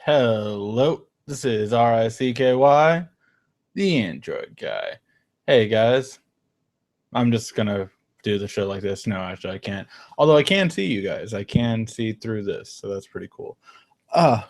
Hello, this is RICKY, the Android guy. Hey guys, I'm just gonna do the show like this. No, actually, I can't. Although I can see you guys, I can see through this, so that's pretty cool. Uh,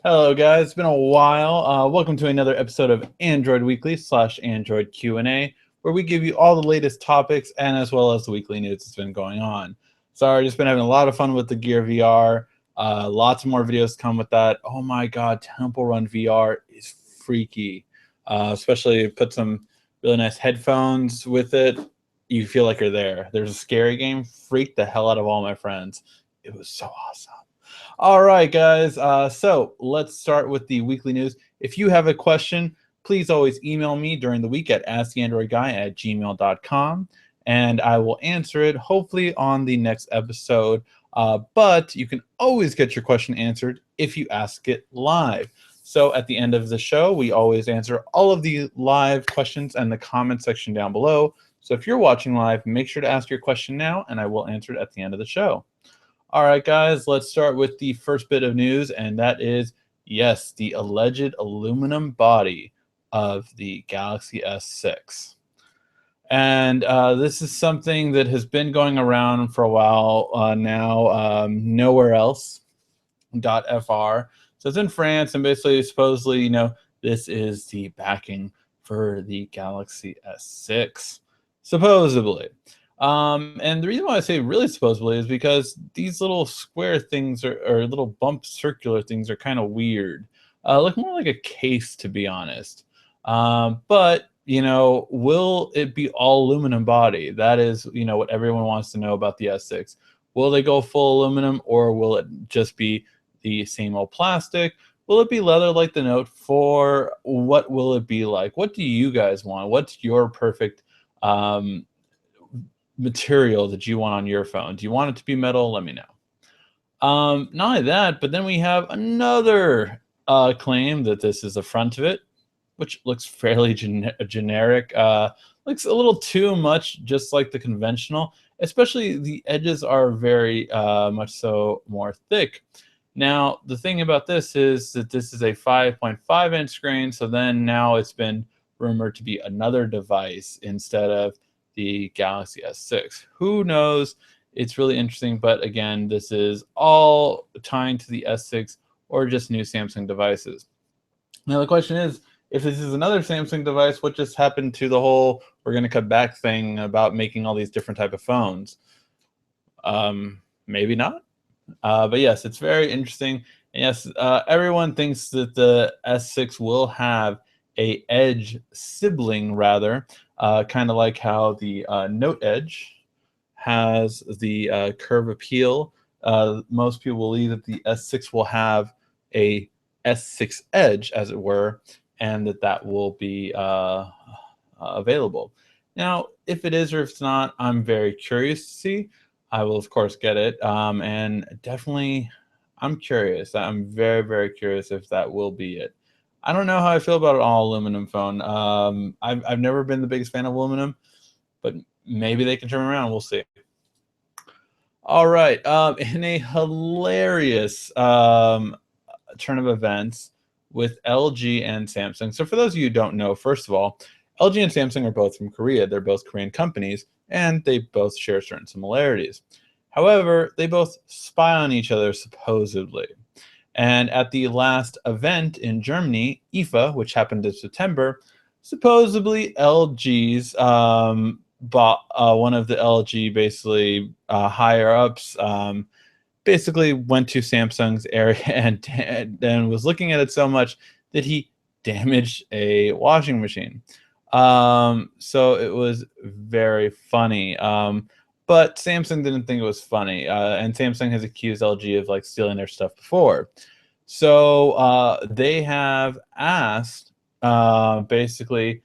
Hello guys, it's been a while. Welcome to another episode of Android Weekly / Android Q&A, where we give you all the latest topics and as well as the weekly news that's been going on. Sorry, just been having a lot of fun with the Gear VR. Lots more videos come with that. Oh my god, Temple Run VR is freaky. Especially put some really nice headphones with it. You feel like you're there. There's a scary game. Freaked the hell out of all my friends. It was so awesome. All right, guys. So let's start with the weekly news. If you have a question, please always email me during the week at asktheandroidguy@gmail.com, and I will answer it hopefully on the next episode. But you can always get your question answered if you ask it live. So at the end of the show, we always answer all of the live questions in the comment section down below. So if you're watching live, make sure to ask your question now, and I will answer it at the end of the show. All right, guys, let's start with the first bit of news, and that is, yes, the alleged aluminum body of the Galaxy S6. And this is something that has been going around for a while now, nowhere else. .fr. So it's in France, and basically, supposedly, this is the backing for the Galaxy S6, supposedly. And the reason why I say really supposedly is because these little square things or little bump circular things are kind of weird. Look more like a case, to be honest. But will it be all aluminum body? That is, what everyone wants to know about the S6. Will they go full aluminum, or will it just be the same old plastic? Will it be leather like the Note 4? What will it be like? What do you guys want? What's your perfect material that you want on your phone? Do you want it to be metal? Let me know. Not only that, but then we have another claim that this is the front of it, which looks fairly generic. Looks a little too much just like the conventional, especially the edges are very much so more thick. Now, the thing about this is that this is a 5.5-inch screen, so then now it's been rumored to be another device instead of the Galaxy S6. Who knows? It's really interesting, but again, this is all tying to the S6 or just new Samsung devices. Now, the question is, if this is another Samsung device, what just happened to the whole we're going to cut back thing about making all these different type of phones? Maybe not. But yes, it's very interesting. And yes, everyone thinks that the S6 will have a Edge sibling, rather, kind of like how the Note Edge has the curve appeal. Most people believe that the S6 will have a S6 Edge, as it were, and that will be available. Now, if it is or if it's not, I'm very curious to see. I will, of course, get it. And definitely, I'm curious. I'm very, very curious if that will be it. I don't know how I feel about an all aluminum phone. I've never been the biggest fan of aluminum, but maybe they can turn around. We'll see. All right. In a hilarious turn of events with LG and Samsung. So for those of you who don't know, first of all, LG and Samsung are both from Korea. They're both Korean companies, and they both share certain similarities. However, they both spy on each other, supposedly. And at the last event in Germany, IFA, which happened in September, supposedly LG's bought one of the LG basically higher ups basically went to Samsung's area and was looking at it so much that he damaged a washing machine. So it was very funny. But Samsung didn't think it was funny, and Samsung has accused LG of like stealing their stuff before. So they have asked basically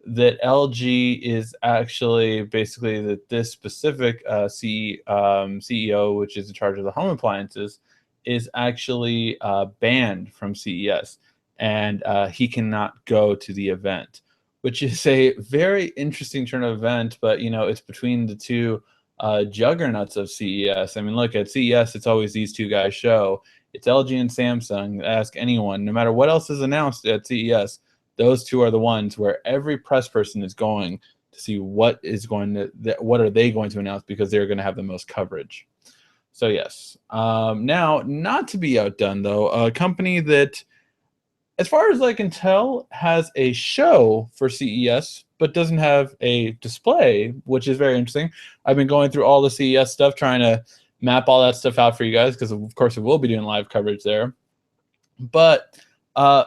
that LG is actually basically that this specific CEO, which is in charge of the home appliances, is actually banned from CES, and he cannot go to the event, which is a very interesting turn of event. But it's between the two juggernauts of CES. I mean, look, at CES, it's always these two guys show. it's LG and Samsung. Ask anyone, no matter what else is announced at CES, those two are the ones where every press person is going to see what are they going to announce, because they're going to have the most coverage. So yes. Now, not to be outdone though, a company that, as far as I can tell, has a show for CES, but doesn't have a display, which is very interesting. I've been going through all the CES stuff, trying to map all that stuff out for you guys, because of course we will be doing live coverage there. But the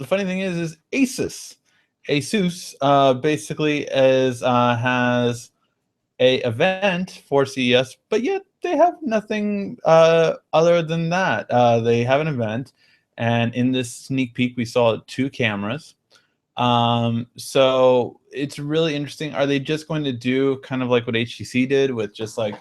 funny thing is Asus basically has a event for CES, but yet they have nothing other than that. They have an event, and in this sneak peek, we saw 2 cameras. So it's really interesting. Are they just going to do kind of like what HTC did with just like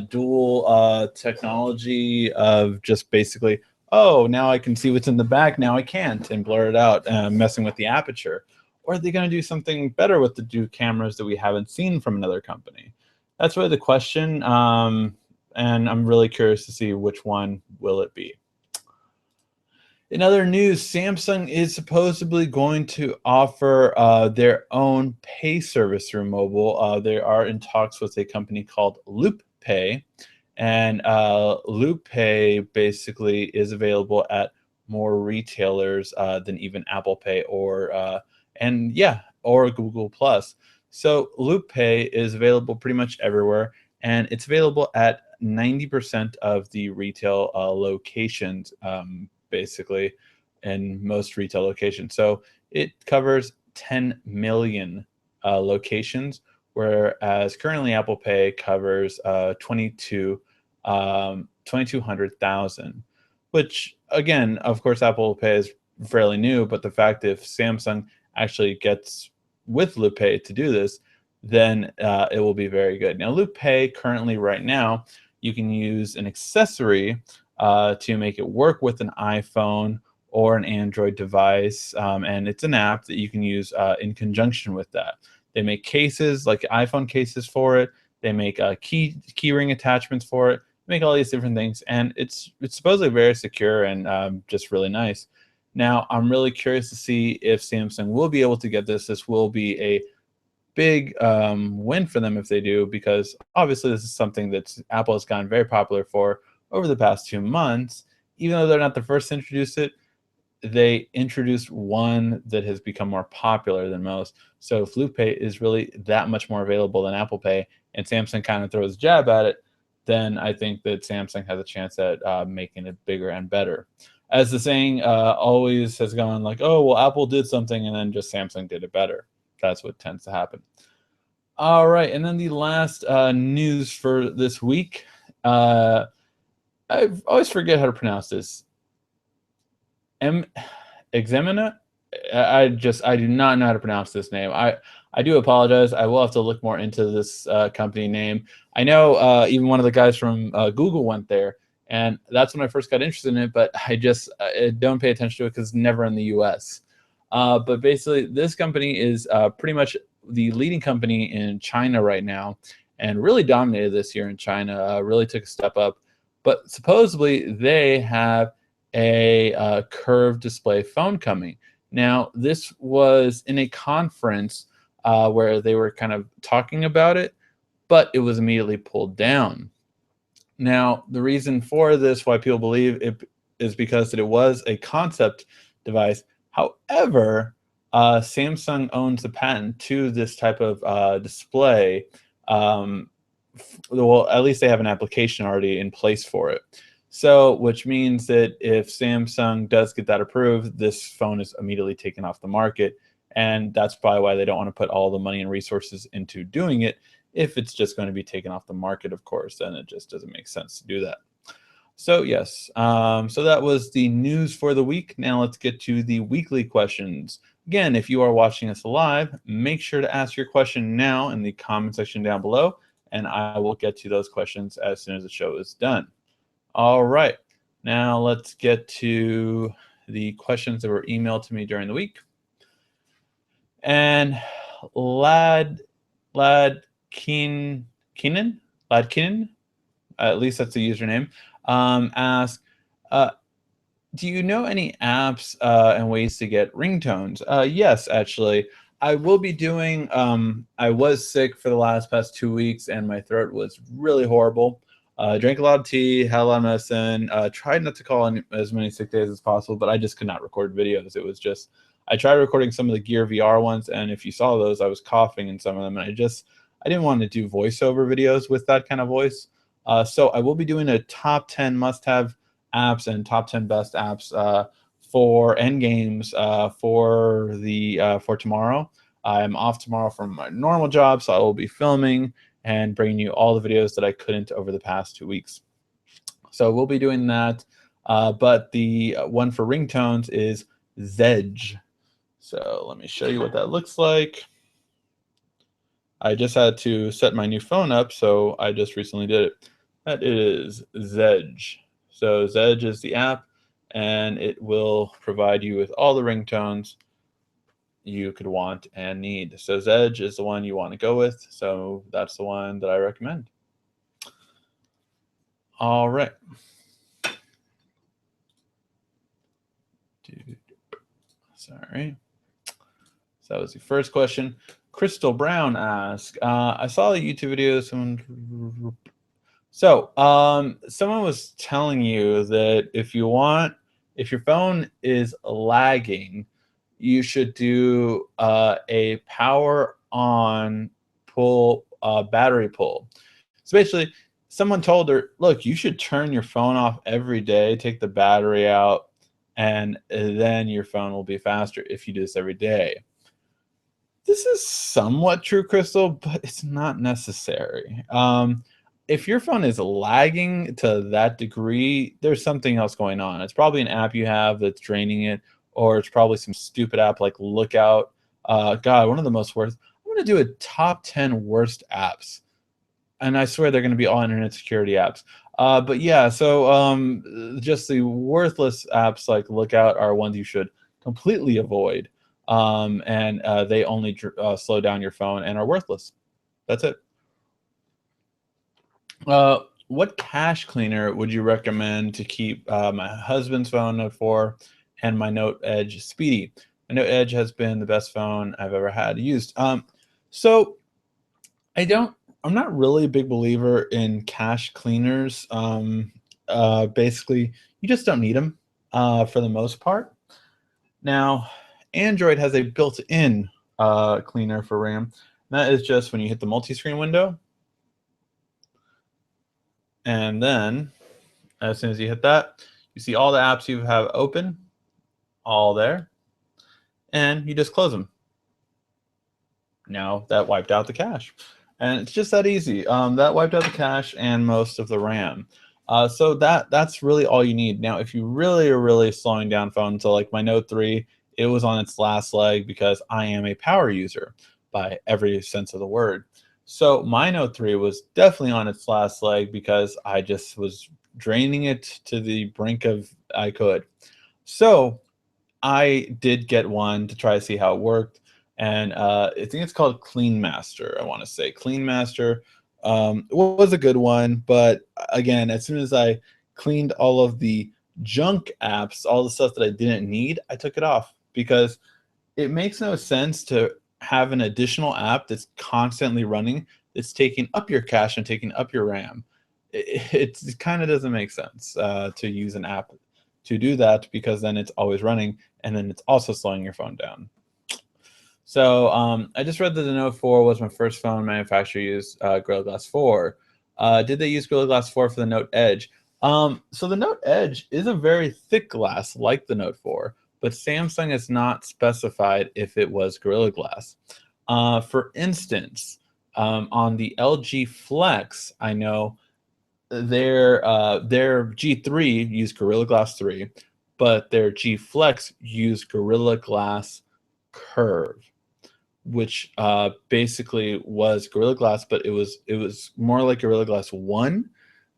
dual technology of just basically, oh, now I can see what's in the back, now I can't, and blur it out, messing with the aperture? Or are they going to do something better with the 2 cameras that we haven't seen from another company? That's really the question, and I'm really curious to see which one will it be. In other news, Samsung is supposedly going to offer their own pay service through mobile. They are in talks with a company called Loop Pay, and Loop Pay basically is available at more retailers than even Apple Pay or Google Plus. So Loop Pay is available pretty much everywhere, and it's available at 90% of the retail locations, basically, in most retail locations. So it covers 10 million locations, whereas currently Apple Pay covers 2,200,000, which, again, of course, Apple Pay is fairly new, but the fact if Samsung actually gets with Loop Pay to do this, then it will be very good. Now, Loop Pay currently, right now, you can use an accessory to make it work with an iPhone or an Android device, and it's an app that you can use in conjunction with that. They make cases, like iPhone cases for it. They make key ring attachments for it. They make all these different things, and it's supposedly very secure and just really nice. Now, I'm really curious to see if Samsung will be able to get this. This will be a big win for them if they do, because obviously this is something that Apple has gotten very popular for over the past 2 months. Even though they're not the first to introduce it, they introduced one that has become more popular than most. So if Loop Pay is really that much more available than Apple Pay, and Samsung kind of throws a jab at it, then I think that Samsung has a chance at making it bigger and better. As the saying always has gone, like, oh, well, Apple did something and then just Samsung did it better. That's what tends to happen. All right, and then the last news for this week. I always forget how to pronounce this. Examina? I do not know how to pronounce this name. I do apologize. I will have to look more into this company name. I know even one of the guys from Google went there, and that's when I first got interested in it, but I just don't pay attention to it because it's never in the US. But basically, this company is pretty much the leading company in China right now, and really dominated this year in China, really took a step up. But supposedly, they have a curved display phone coming. Now, this was in a conference where they were kind of talking about it, but it was immediately pulled down. Now, the reason for this, why people believe it, is because that it was a concept device. However, Samsung owns the patent to this type of display. Well, at least they have an application already in place for it. So, which means that if Samsung does get that approved, this phone is immediately taken off the market. And that's probably why they don't want to put all the money and resources into doing it. If it's just going to be taken off the market, of course, then it just doesn't make sense to do that. So yes, so that was the news for the week. Now let's get to the weekly questions. Again, if you are watching us live, make sure to ask your question now in the comment section down below, and I will get to those questions as soon as the show is done. All right, now let's get to the questions that were emailed to me during the week. And Ladkinen, at least that's the username, asked, Uh, do you know any apps and ways to get ringtones? Yes, actually. I will be doing, I was sick for the past 2 weeks and my throat was really horrible. Drank a lot of tea, had a lot of medicine, tried not to call in as many sick days as possible, but I just could not record videos. It was just, I tried recording some of the Gear VR ones, and if you saw those, I was coughing in some of them, and I didn't want to do voiceover videos with that kind of voice. So I will be doing a top 10 must-have apps and top 10 best apps for end games for tomorrow. I'm off tomorrow from my normal job, so I will be filming and bringing you all the videos that I couldn't over the past 2 weeks. So we'll be doing that. But the one for ringtones is Zedge. So let me show you what that looks like. I just had to set my new phone up, so I just recently did it. That is Zedge. So Zedge is the app, and it will provide you with all the ringtones you could want and need. So Zedge is the one you want to go with, so that's the one that I recommend. All right. Sorry. So that was the first question. Crystal Brown asked, I saw a YouTube video. Someone was telling you that if your phone is lagging, you should do a power on pull battery pull. So basically, someone told her, look, you should turn your phone off every day, take the battery out, and then your phone will be faster if you do this every day. This is somewhat true, Crystal, but it's not necessary. If your phone is lagging to that degree, there's something else going on. It's probably an app you have that's draining it, or it's probably some stupid app like Lookout. God, one of the most worst. I'm going to do a top 10 worst apps, and I swear they're going to be all internet security apps. But yeah, so just the worthless apps like Lookout are ones you should completely avoid. And they only slow down your phone and are worthless. That's it. What cache cleaner would you recommend to keep my husband's phone Note 4 and my Note Edge speedy? My Note Edge has been the best phone I've ever had used. So I'm not really a big believer in cache cleaners. Basically, you just don't need them for the most part. Now, Android has a built-in cleaner for RAM. That is just when you hit the multi-screen window, and then as soon as you hit that, you see all the apps you have open, all there, and you just close them. Now that wiped out the cache, and it's just that easy. That wiped out the cache and most of the RAM. So that's really all you need. Now, if you really are really slowing down phone, so like my Note 3, it was on its last leg because I am a power user by every sense of the word. So my Note 3 was definitely on its last leg because I just was draining it to the brink of I could. So I did get one to try to see how it worked, and I think it's called Clean Master. I want to say Clean Master was a good one, but again, as soon as I cleaned all of the junk apps, all the stuff that I didn't need, I took it off because it makes no sense to have an additional app that's constantly running that's taking up your cache and taking up your RAM. It kind of doesn't make sense to use an app to do that because then it's always running and then it's also slowing your phone down. So I just read that the Note 4 was my first phone manufacturer used Gorilla Glass 4. Did they use Gorilla Glass 4 for the Note Edge? So the Note Edge is a very thick glass like the Note 4, but Samsung has not specified if it was Gorilla Glass. For instance, on the LG Flex, I know their G3 used Gorilla Glass 3, but their G Flex used Gorilla Glass Curve, which basically was Gorilla Glass, but it was more like Gorilla Glass 1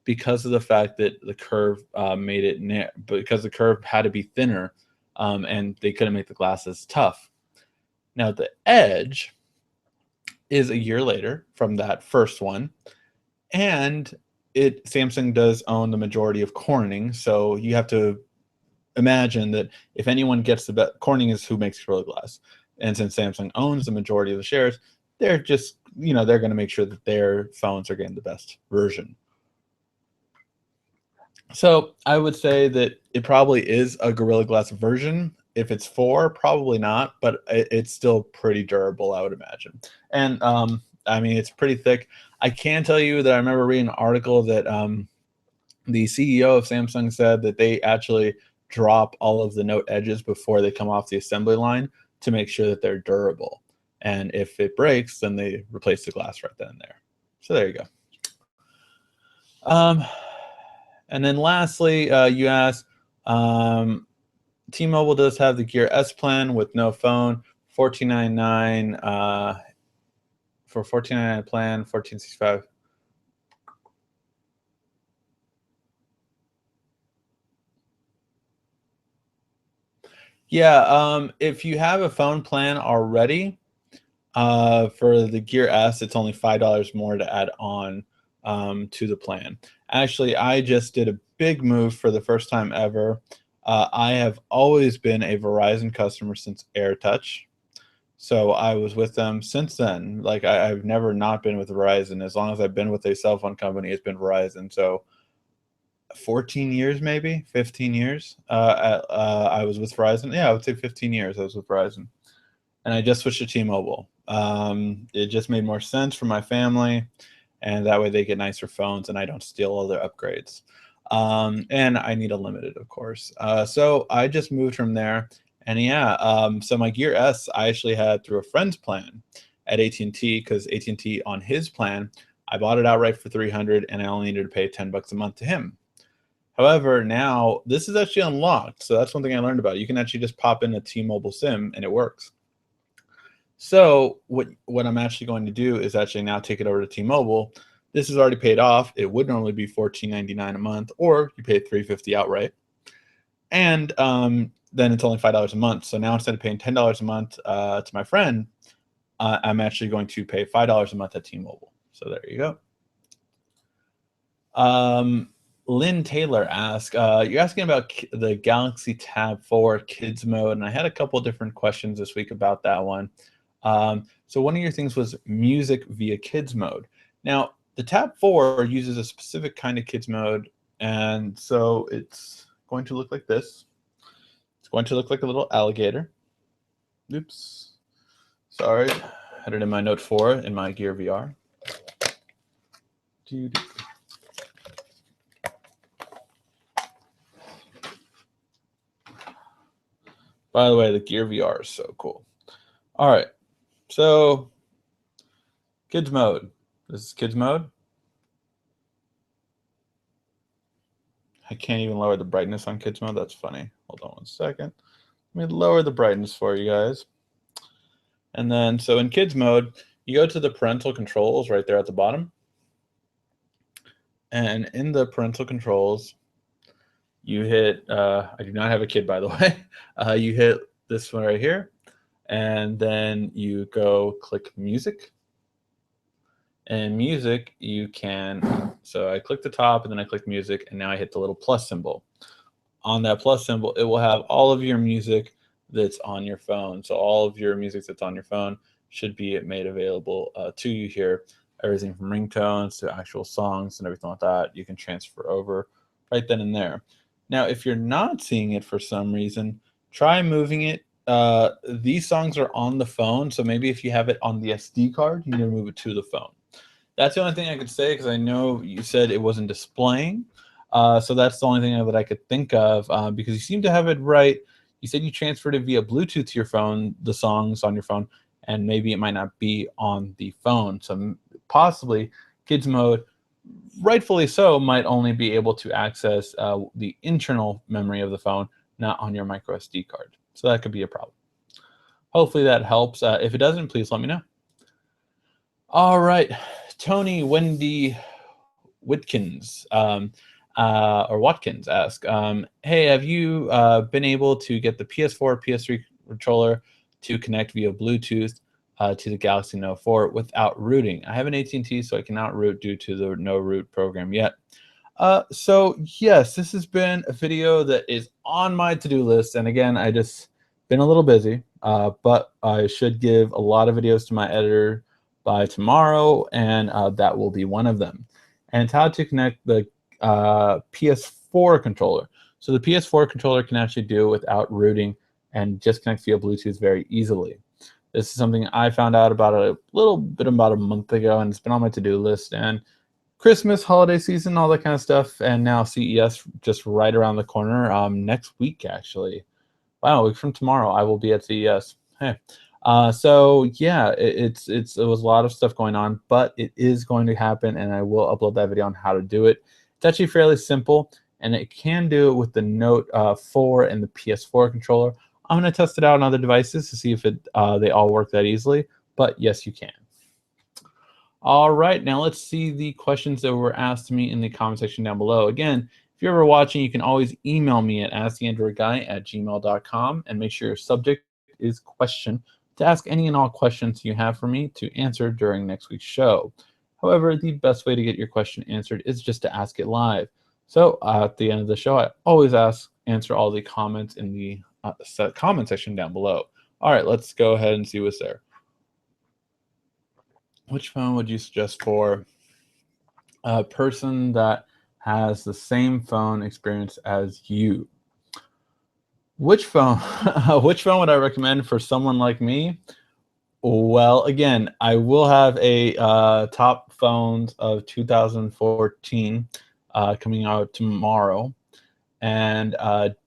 because of the fact that the curve made it because the curve had to be thinner, and they couldn't make the glasses tough. Now the Edge is a year later from that first one, and Samsung does own the majority of Corning, so you have to imagine that if anyone gets the best, Corning is who makes Gorilla Glass, and since Samsung owns the majority of the shares, they're just they're going to make sure that their phones are getting the best version. So I would say that it probably is a Gorilla Glass version. If it's 4, probably not, but it's still pretty durable, I would imagine. And I mean, it's pretty thick. I can tell you that I remember reading an article that the CEO of Samsung said that they actually drop all of the note edges before they come off the assembly line to make sure that they're durable. And if it breaks, then they replace the glass right then and there. So there you go. And then lastly, you asked, T-Mobile does have the Gear S plan with no phone, $14.99 for $14.99 plan, $14.65. Yeah, if you have a phone plan already, for the Gear S, it's only $5 more to add on to the plan. Actually, I just did a big move for the first time ever. I have always been a Verizon customer since AirTouch. So I was with them since then. Like I've never not been with Verizon. As long as I've been with a cell phone company, it's been Verizon. So 14 years, maybe 15 years. I was with Verizon. Yeah, I would say 15 years. I was with Verizon, and I just switched to T-Mobile. It just made more sense for my family, and that way they get nicer phones, and I don't steal all their upgrades. And I need a limited, of course. So I just moved from there, and yeah. So my Gear S, I actually had through a friend's plan at AT&T because AT&T on his plan, I bought it outright for $300, and I only needed to pay $10 a month to him. However, now this is actually unlocked. So that's one thing I learned about it. You can actually just pop in a T-Mobile SIM and it works. So what I'm actually going to do is actually now take it over to T-Mobile. This is already paid off. It would normally be $14.99 a month, or you pay $350 outright. And then it's only $5 a month. So now instead of paying $10 a month to my friend, I'm actually going to pay $5 a month at T-Mobile. So there you go. Lynn Taylor asked, you're asking about the Galaxy Tab 4 Kids mode, and I had a couple different questions this week about that one. So one of your things was music via Kids mode. Now, the Tab 4 uses a specific kind of Kids mode, and so it's going to look like this. It's going to look like a little alligator. Oops. Sorry. I had it in my Note 4 in my Gear VR. By the way, the Gear VR is so cool. All right, so Kids mode. This is Kids mode. I can't even lower the brightness on Kids mode. That's funny. Hold on one second. Let me lower the brightness for you guys. And then, so in Kids mode, you go to the parental controls right there at the bottom. And in the parental controls, you hit, I do not have a kid, by the way. You hit this one right here, and then you go click music. And music, you can, so I click the top and then I click music, and now I hit the little plus symbol. On that plus symbol, it will have all of your music that's on your phone. So all of your music that's on your phone should be made available to you here. Everything from ringtones to actual songs and everything like that, you can transfer over right then and there. Now, if you're not seeing it for some reason, try moving it. These songs are on the phone, so maybe if you have it on the SD card, you need to move it to the phone. That's the only thing I could say, because I know you said it wasn't displaying. So that's the only thing that I could think of, because you seem to have it right. You said you transferred it via Bluetooth to your phone, the songs on your phone, and maybe it might not be on the phone. So possibly Kids mode, rightfully so, might only be able to access the internal memory of the phone, not on your micro SD card. So that could be a problem. Hopefully that helps. If it doesn't, please let me know. All right, Tony Wendy Whitkins or Watkins ask, hey, have you been able to get the PS4, PS3 controller to connect via Bluetooth to the Galaxy Note 4 without rooting. I have an AT&T, so I cannot root due to the no root program yet. So yes, this has been a video that is on my to-do list, and again, I just been a little busy, but I should give a lot of videos to my editor by tomorrow, and that will be one of them. And it's how to connect the PS4 controller. So the PS4 controller can actually do it without rooting and just connect via Bluetooth very easily. This is something I found out about a little bit about a month ago, and it's been on my to-do list. And Christmas, holiday season, all that kind of stuff, and now CES just right around the corner. Next week, actually. Wow, a week from tomorrow, I will be at CES. Hey, so yeah, it was a lot of stuff going on, but it is going to happen, and I will upload that video on how to do it. It's actually fairly simple, and it can do it with the Note 4 and the PS4 controller. I'm going to test it out on other devices to see if they all work that easily, but yes, you can. All right, now let's see the questions that were asked to me in the comment section down below. Again, if you're ever watching, you can always email me at asktheandroidguy@gmail.com and make sure your subject is question to ask any and all questions you have for me to answer during next week's show. However, the best way to get your question answered is just to ask it live. So at the end of the show, I always answer all the comments in the comment section down below. All right, let's go ahead and see what's there. Which phone would you suggest for a person that has the same phone experience as you? Which phone? Which phone would I recommend for someone like me? Well, again, I will have a top phones of 2014 coming out tomorrow, and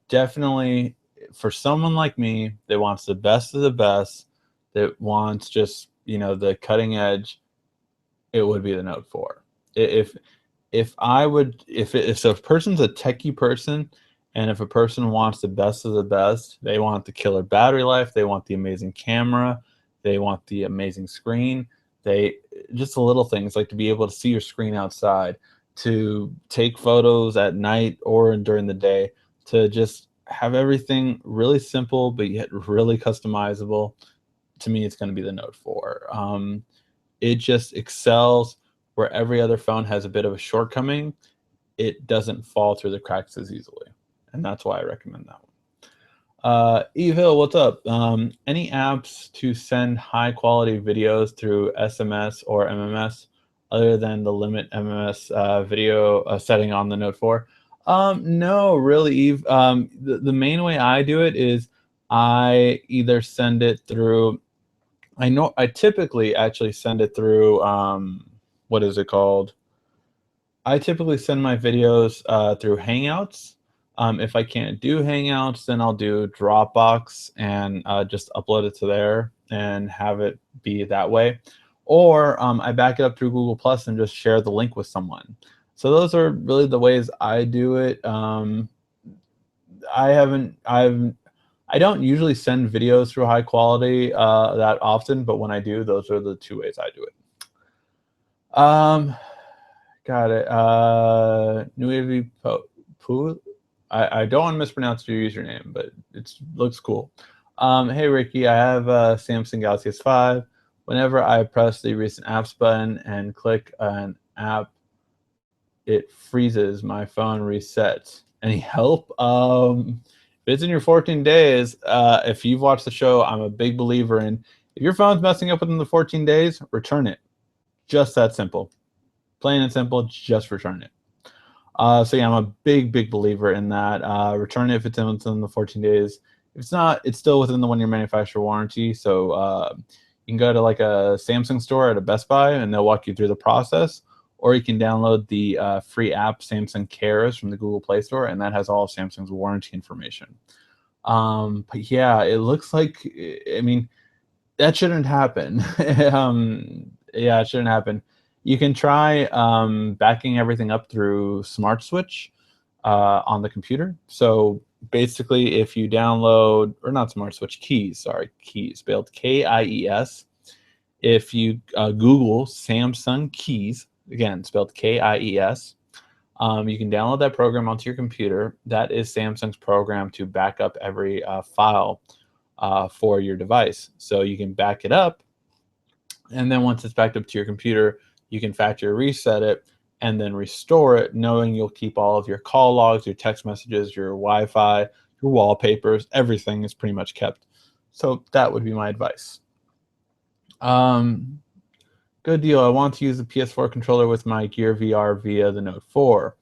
definitely for someone like me that wants the best of the best, that wants just the cutting edge, it would be the Note 4. If a person's a techie person, and if a person wants the best of the best, they want the killer battery life, they want the amazing camera, they want the amazing screen, they just the little things like to be able to see your screen outside, to take photos at night or during the day, to just have everything really simple but yet really customizable. To me, it's going to be the Note 4. It just excels where every other phone has a bit of a shortcoming. It doesn't fall through the cracks as easily, and that's why I recommend that one. Eve Hill, what's up? Any apps to send high quality videos through SMS or MMS other than the limit MMS video setting on the Note 4? No, really, Eve. The main way I do it is I either send it through. I typically actually send it through, what is it called? I typically send my videos through Hangouts. If I can't do Hangouts, then I'll do Dropbox and just upload it to there and have it be that way. Or I back it up through Google Plus and just share the link with someone. So those are really the ways I do it. I don't usually send videos through high quality that often, but when I do, those are the two ways I do it. Got it. Nuevi Poo. I don't want to mispronounce your username, but it looks cool. Hey Ricky, I have a Samsung Galaxy S5. Whenever I press the recent apps button and click an app, it freezes. My phone resets. Any help? If it's in your 14 days, if you've watched the show, I'm a big believer in if your phone's messing up within the 14 days, return it. Just that simple. Plain and simple, just return it. So yeah, I'm a big believer in that. Return it if it's within the 14 days. If it's not, it's still within the 1-year manufacturer warranty. So you can go to like a Samsung store at a Best Buy and they'll walk you through the process. Or you can download the free app Samsung Cares from the Google Play Store, and that has all of Samsung's warranty information. But yeah, it looks like, I mean, that shouldn't happen. Yeah, it shouldn't happen. You can try backing everything up through Smart Switch on the computer. So basically, if you download, or not Smart Switch, Keys, spelled Kies. If you Google Samsung Keys, again, spelled Kies, you can download that program onto your computer. That is Samsung's program to back up every file for your device. So you can back it up And then once it's backed up to your computer, you can factory reset it and then restore it, knowing you'll keep all of your call logs, your text messages, your Wi-Fi, your wallpapers, everything is pretty much kept. So that would be my advice. Good deal. I want to use the PS4 controller with my Gear VR via the Note 4.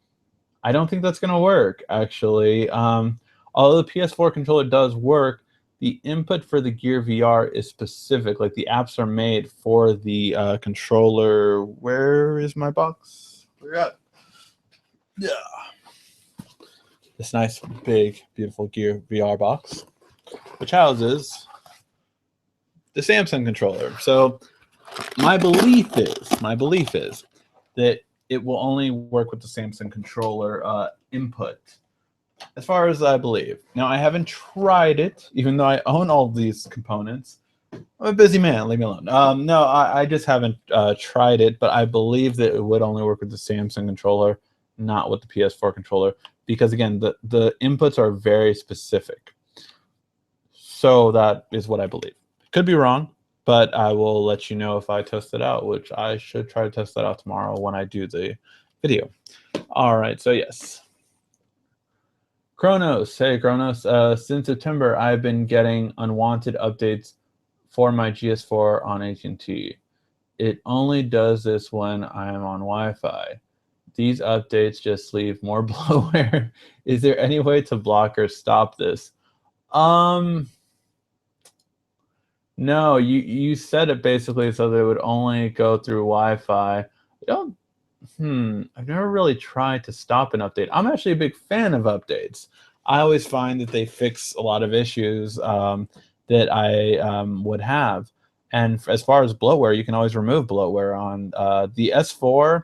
I don't think that's going to work, actually. Although the PS4 controller does work, the input for the Gear VR is specific. Like, the apps are made for the controller. Where is my box? Where at? Yeah. This nice, big, beautiful Gear VR box, which houses the Samsung controller. So my belief is that it will only work with the Samsung controller input, as far as I believe. Now, I haven't tried it, even though I own all these components. I'm a busy man. Leave me alone. No, I just haven't tried it, but I believe that it would only work with the Samsung controller, not with the PS4 controller, because, again, the inputs are very specific. So that is what I believe. Could be wrong, but I will let you know if I test it out, which I should try to test that out tomorrow when I do the video. All right, so yes. Kronos, hey Kronos, since September, I've been getting unwanted updates for my GS4 on AT&T. It only does this when I'm on Wi-Fi. These updates just leave more bloatware. Is there any way to block or stop this? No, you said it basically so that it would only go through Wi-Fi. I've never really tried to stop an update. I'm actually a big fan of updates. I always find that they fix a lot of issues that I would have. And as far as bloatware, you can always remove bloatware on the S4.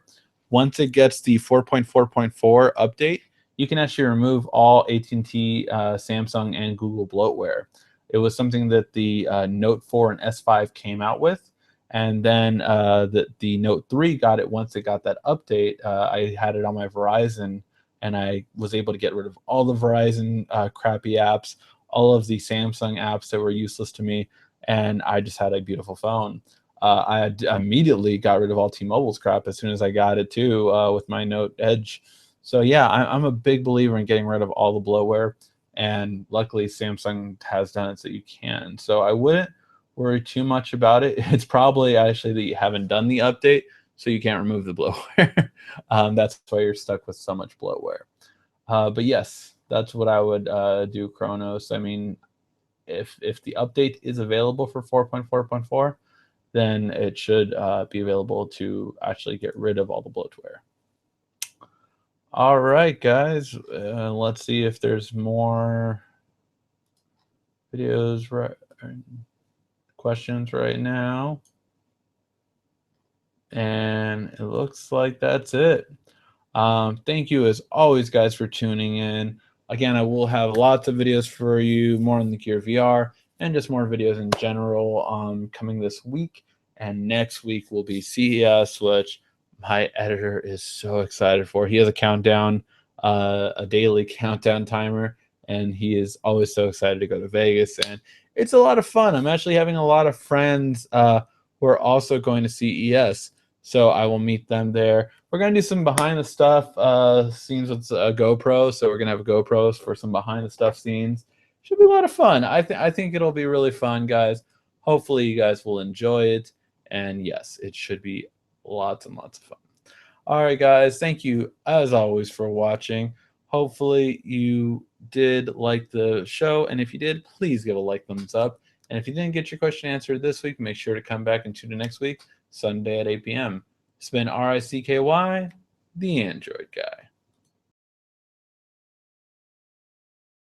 Once it gets the 4.4.4 update, you can actually remove all AT&T, Samsung, and Google bloatware. It was something that the Note 4 and S5 came out with. And then the Note 3 got it once it got that update. I had it on my Verizon, and I was able to get rid of all the Verizon crappy apps, all of the Samsung apps that were useless to me, and I just had a beautiful phone. I immediately got rid of all T-Mobile's crap as soon as I got it too, with my Note Edge. So yeah, I'm a big believer in getting rid of all the bloatware, and luckily Samsung has done it so you can. So I wouldn't worry too much about it. It's probably actually that you haven't done the update, so you can't remove the bloatware. That's why you're stuck with so much bloatware. But yes, that's what I would do, Kronos. I mean, if the update is available for 4.4.4, then it should be available to actually get rid of all the bloatware. All right, guys. Let's see if there's more videos, questions right now. And it looks like that's it. Thank you, as always, guys, for tuning in. Again, I will have lots of videos for you, more on the Gear VR, and just more videos in general coming this week. And next week will be CES, which my editor is so excited for. He has a countdown, a daily countdown timer, and he is always so excited to go to Vegas. And it's a lot of fun. I'm actually having a lot of friends who are also going to CES, so I will meet them there. We're going to do some behind the stuff scenes with a GoPro, so we're going to have GoPros for some behind the stuff scenes. Should be a lot of fun. I think it'll be really fun, guys. Hopefully you guys will enjoy it. And yes, it should be lots and lots of fun. All right, guys. Thank you, as always, for watching. Hopefully you did like the show. And if you did, please give a thumbs up. And if you didn't get your question answered this week, make sure to come back and tune in next week, Sunday at 8 p.m. It's been RICKY, the Android Guy.